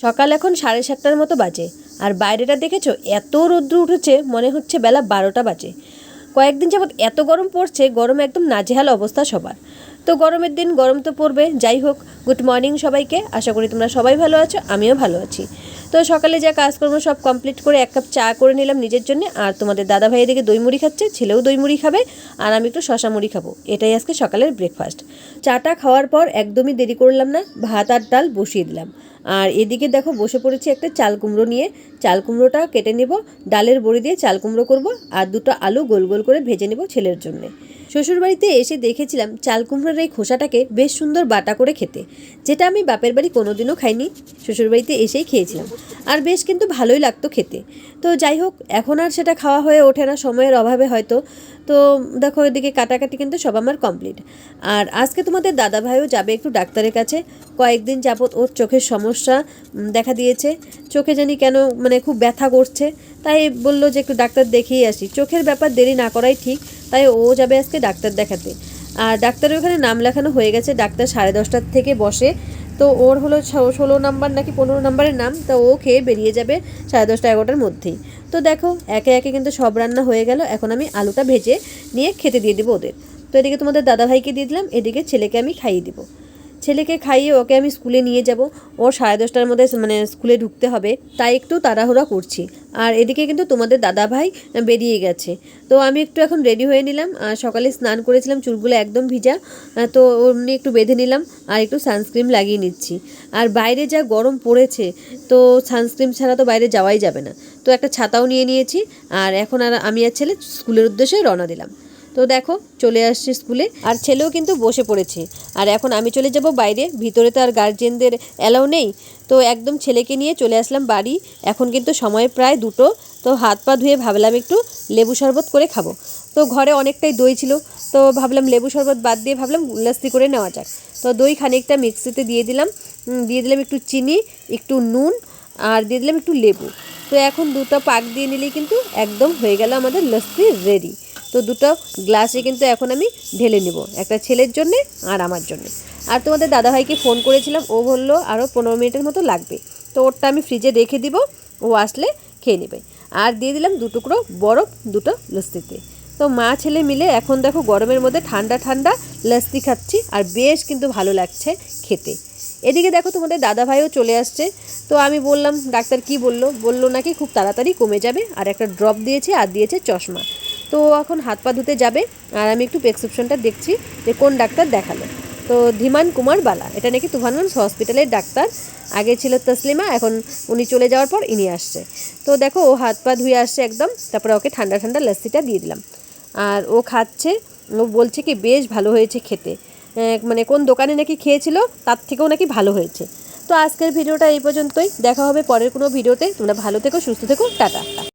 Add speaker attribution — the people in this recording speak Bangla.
Speaker 1: সকাল এখন 7:30টার মতো বাজে, আর বাইরেটা দেখেছো এত রৌদ্র উঠেছে, মনে হচ্ছে বেলা 12টা বাজে। কয়েকদিন যাবৎ এত গরম পড়ছে, গরমে একদম নাজেহাল অবস্থা সবার। তো গরমের দিন গরম তো পড়বে, যাই হোক। গুড মর্নিং সবাইকে, আশা করি তোমরা সবাই ভালো আছো, আমিও ভালো আছি। তো সকালে যা কাজকর্ম সব কমপ্লিট করে 1 কাপ চা করে নিলাম নিজের জন্য, আর তোমাদের দাদা ভাই এদিকে দই মুড়ি খাচ্ছে, ছেলেও দই মুড়ি খাবে, আর আমি একটু শশা মুড়ি খাবো। এটাই আজকে সকালের ব্রেকফাস্ট। চাটা খাওয়ার পর একদমই দেরি করলাম না, ভাত আর ডাল বসিয়ে দিলাম। আর এদিকে দেখো বসে পড়েছি একটা চাল কুমড়ো নিয়ে। চাল কুমড়োটা কেটে নেব, ডালের বড়ি দিয়ে চাল কুমড়ো করব, আর 2টো আলু গোল গোল করে ভেজে নেব ছেলের জন্যে। শ্বশুরবাড়িতে এসে দেখেছিলাম চাল কুমড়োর এই খোসাটাকে বেশ সুন্দর বাটা করে খেতে, যেটা আমি বাপের বাড়ি কোনোদিনও খাইনি, শ্বশুরবাড়িতে এসেই খেয়েছিলাম। আর বেশ কিন্তু ভালোই লাগতো খেতে। তো যাই হোক, এখন আর সেটা খাওয়া হয়ে ওঠে না, সময়ের অভাবে হয়তো। তো দেখো এদিকে কাটাকাটি কিন্তু সব আমার কমপ্লিট। আর আজকে তোমাদের দাদা ভাইও যাবে একটু ডাক্তারের কাছে। কয়েকদিন যাবৎ ওর চোখের সমস্যা দেখা দিয়েছে, চোখে জানি কেন মানে খুব ব্যথা করছে, তাই বললো যে একটু ডাক্তার দেখিয়ে আসি। চোখের ব্যাপার দেরি না করাই ঠিক, তাই ও যাবে আজকে ডাক্তার দেখাতে। আর ডাক্তারের ওখানে নাম লেখানো হয়ে গেছে, ডাক্তার 10:30টার থেকে বসে। তো ওর হলো 16 নাম্বার নাকি 15 নাম্বারের নাম, তো ও খেয়ে বেরিয়ে যাবে 10:30 11টার মধ্যেই। তো দেখো একে একে কিন্তু সব রান্না হয়ে গেল, এখন আমি আলুটা ভেজে নিয়ে খেতে দিয়ে দেবো ওদের। তো এদিকে তোমাদের দাদাভাইকে দিয়ে দিলাম, এদিকে ছেলেকে আমি খাইয়ে দিব। ছেলেকে খাইয়ে ওকে আমি স্কুলে নিয়ে যাব, ওর 10:30টার মধ্যে মানে স্কুলে ঢুকতে হবে, তাই একটু তাড়াহুড়া করছি। আর এদিকে কিন্তু তোমাদের দাদা ভাই বেরিয়ে গেছে। তো আমি একটু এখন রেডি হয়ে নিলাম, আর সকালে স্নান করেছিলাম, চুলগুলো একদম ভিজা, তো অমনি একটু বেঁধে নিলাম, আর একটু সানস্ক্রিন লাগিয়ে নিচ্ছি। আর বাইরে যা গরম পড়েছে, তো সানস্ক্রিন ছাড়া তো বাইরে যাওয়াই যাবে না। তো একটা ছাতাও নিয়ে নিয়েছি, আর এখন আর আমি আর ছেলে স্কুলের উদ্দেশ্যে রওনা দিলাম। তো দেখো চলে আসছি স্কুলে, আর ছেলেও কিন্তু বসে পড়েছে। আর এখন আমি চলে যাব বাইরে, ভিতরে তো আর গার্জেনদের অ্যালাউ নেই। তো একদম ছেলেকে নিয়ে চলে আসলাম বাড়ি। এখন কিন্তু সময় প্রায় 2টো। তো হাত পা ধুয়ে ভাবলাম একটু লেবু শরবত করে খাবো। তো ঘরে অনেকটাই দই ছিল, তো ভাবলাম লেবু শরবত বাদ দিয়ে ভাবলাম লস্যি করে নেওয়া যাক। তো দই খানিকটা মিক্সিতে দিয়ে দিলাম একটু চিনি, একটু নুন, আর দিয়ে দিলাম একটু লেবু। তো এখন 2টো পাক দিয়ে নিলেই কিন্তু একদম হয়ে গেল আমাদের লস্যি রেডি। তো 2টো গ্লাসে কিন্তু এখন আমি ঢেলে নেব, একটা ছেলের জন্যে আর আমার জন্যে। আর তোমাদের দাদাভাইকে ফোন করেছিলাম, ও বললো আরও 15 মিনিটের মতো লাগবে। তো ওরটা আমি ফ্রিজে রেখে দিব, ও আসলে খেয়ে নেবে। আর দিয়ে দিলাম 2 টুকরো বরফ 2টো লস্যিতে। তো মা ছেলে মিলে এখন দেখো গরমের মধ্যে ঠান্ডা ঠান্ডা লস্যি খাচ্ছি, আর বেশ কিন্তু ভালো লাগছে খেতে। এদিকে দেখো তোমাদের দাদাভাইও চলে আসছে। তো আমি বললাম ডাক্তার কি বললো নাকি খুব তাড়াতাড়ি কমে যাবে, আর একটা ড্রপ দিয়েছে, আর দিয়েছে চশমা। তো এখন হাত পা ধুতে যাবে, আর আমি একটু প্রেসক্রিপশনটা দেখছি যে কোন ডাক্তার দেখালো। তো ধীমান কুমার বালা, এটা নাকি তুফানগঞ্জ হসপিটালের ডাক্তার। আগে ছিল তসলিমা, এখন উনি চলে যাওয়ার পর ইনি আসছে। তো দেখো ও হাত পা ধুয়ে আসছে একদম, তারপরে ওকে ঠান্ডা ঠান্ডা লস্যিটা দিয়ে দিলাম। আর ও খাচ্ছে, ও বলছে কি বেশ ভালো হয়েছে খেতে, মানে কোন দোকানে নাকি খেয়েছিল তার থেকেও নাকি ভালো হয়েছে। তো আজকের ভিডিওটা এই পর্যন্তই, দেখা হবে পরের কোনো ভিডিওতে। তোমরা ভালো থেকো, সুস্থ থেকো, টাটা।